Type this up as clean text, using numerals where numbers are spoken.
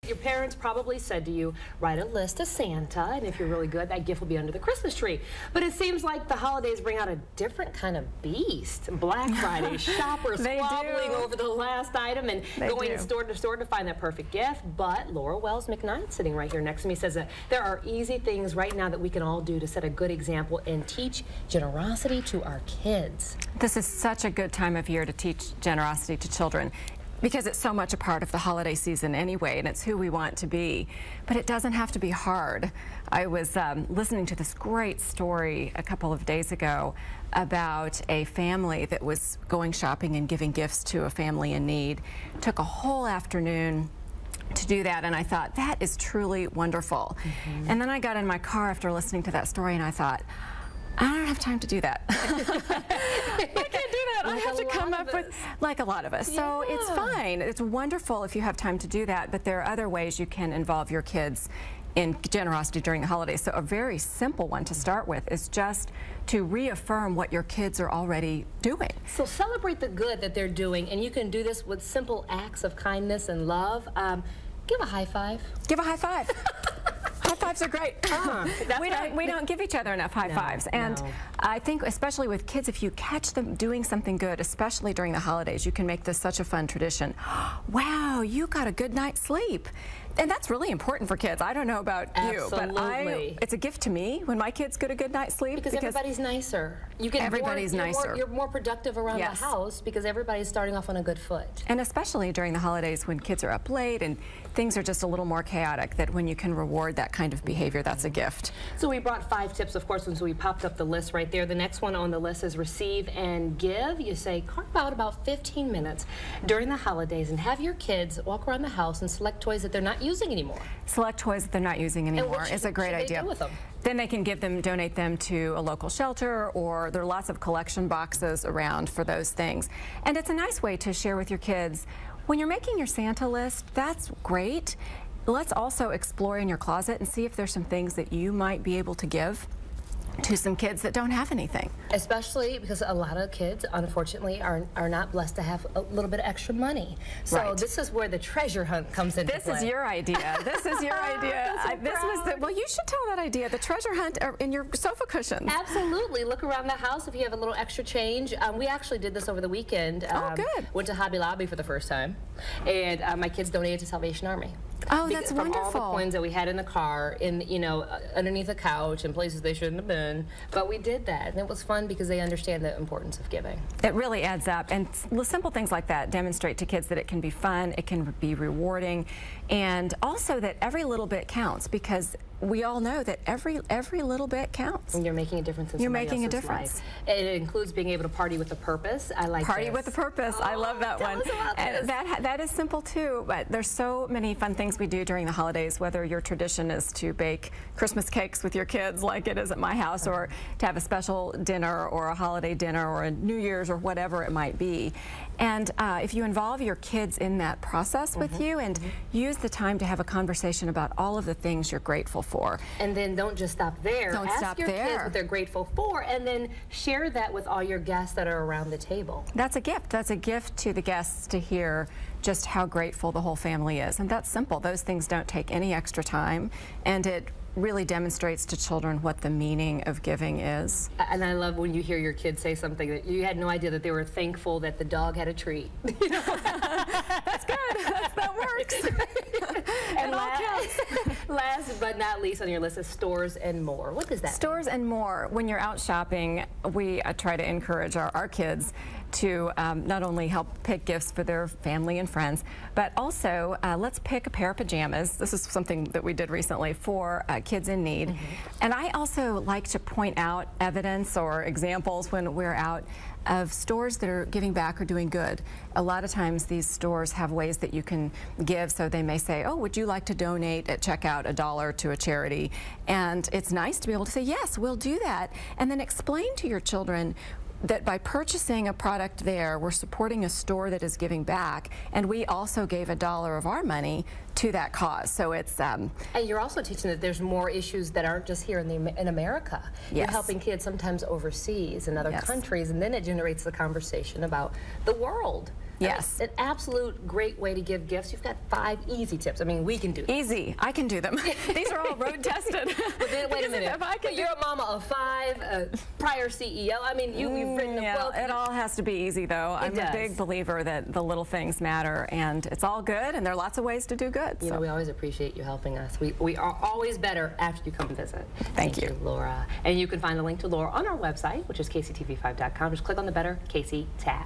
Your parents probably said to you, write a list to Santa, and if you're really good, that gift will be under the Christmas tree. But it seems like the holidays bring out a different kind of beast. Black Friday, shoppers squabbling over the last item and going store to store to find that perfect gift. But Laura Wells McKnight, sitting right here next to me, says that there are easy things right now that we can all do to set a good example and teach generosity to our kids. This is such a good time of year to teach generosity to children, because it's so much a part of the holiday season anyway, and it's who we want to be. But it doesn't have to be hard. I was listening to this great story a couple of days ago about a family that was going shopping and giving gifts to a family in need. Took a whole afternoon to do that, and I thought, that is truly wonderful. And then I got in my car after listening to that story, and I thought, I don't have time to do that. I can't do that. I have to come up with, like a lot of us. So it's fine. It's wonderful if you have time to do that, but there are other ways you can involve your kids in generosity during the holidays. So a very simple one to start with is just to reaffirm what your kids are already doing. So celebrate the good that they're doing, and you can do this with simple acts of kindness and love. Give a high five. Give a high five. High fives are great. We don't give each other enough high fives. And I think especially with kids, if you catch them doing something good, especially during the holidays, you can make this such a fun tradition. Wow, you got a good night's sleep. And that's really important for kids. I don't know about you, but it's a gift to me when my kids get a good night's sleep. Because everybody's nicer. You get you're more productive around the house because everybody's starting off on a good foot. And especially during the holidays when kids are up late and things are just a little more chaotic, that when you can reward that kind of behavior, that's a gift. So we brought 5 tips, of course, and so we popped up the list right there. The next one on the list is receive and give. You say carve out about 15 minutes during the holidays and have your kids walk around the house and select toys that they're not using anymore. Select toys that they're not using anymore is a great idea. Do with them? Then they can give them, donate them to a local shelter, or there are lots of collection boxes around for those things. And it's a nice way to share with your kids. When you're making your Santa list, that's great. Let's also explore in your closet and see if there's some things that you might be able to give to some kids that don't have anything. Especially because a lot of kids, unfortunately, are not blessed to have a little bit of extra money. So this is where the treasure hunt comes into play. This is your idea. This is your idea. Well, you should tell that idea, the treasure hunt in your sofa cushions. Absolutely. Look around the house if you have a little extra change. We actually did this over the weekend. Oh, good. Went to Hobby Lobby for the first time, and my kids donated to Salvation Army. Oh, that's wonderful. From all the coins that we had in the car, underneath the couch, and places they shouldn't have been. But we did that, and it was fun because they understand the importance of giving. It really adds up, and simple things like that demonstrate to kids that it can be fun, it can be rewarding, and also that every little bit counts, because we all know that every little bit counts. And you're making a difference in somebody else's life. It includes being able to party with a purpose. I like Party with a purpose. I love that one. And that is simple too, but there's so many fun things we do during the holidays, whether your tradition is to bake Christmas cakes with your kids like it is at my house, or to have a special dinner or a holiday dinner or a New Year's or whatever it might be. And if you involve your kids in that process with you and use the time to have a conversation about all of the things you're grateful for. And then don't just stop there. Don't stop there. Ask your kids what they're grateful for, and then share that with all your guests that are around the table. That's a gift. That's a gift to the guests to hear just how grateful the whole family is. And that's simple. Those things don't take any extra time, and it really demonstrates to children what the meaning of giving is. And I love when you hear your kids say something that you had no idea, that they were thankful that the dog had a treat. That's good. That works. And last but not least on your list is stores and more. What does that mean? Stores and more. When you're out shopping, we try to encourage our kids to not only help pick gifts for their family and friends, but also let's pick a pair of pajamas. This is something that we did recently for kids in need. And I also like to point out evidence or examples when we're out of stores that are giving back or doing good. A lot of times these stores have ways that you can give, so they may say, oh, would you like to donate at checkout $1 to a charity? And it's nice to be able to say, yes, we'll do that. And then explain to your children that by purchasing a product there, we're supporting a store that is giving back, and we also gave $1 of our money to that cause. So it's and you're also teaching that there's more issues that aren't just here in America. You're helping kids sometimes overseas in other countries, and then it generates the conversation about the world. Yes. An absolute great way to give gifts. You've got 5 easy tips. I mean, we can do them. Easy. I can do them. These are all road tested. But then, wait a minute. But you're a mama of 5, a prior CEO. I mean, you've written a book. It all has to be easy, though. I'm a big believer that the little things matter, and it's all good, and there are lots of ways to do good. You know, we always appreciate you helping us. We are always better after you come and visit. Thank you, Laura. And you can find the link to Laura on our website, which is kctv5.com. Just click on the Better KC tab.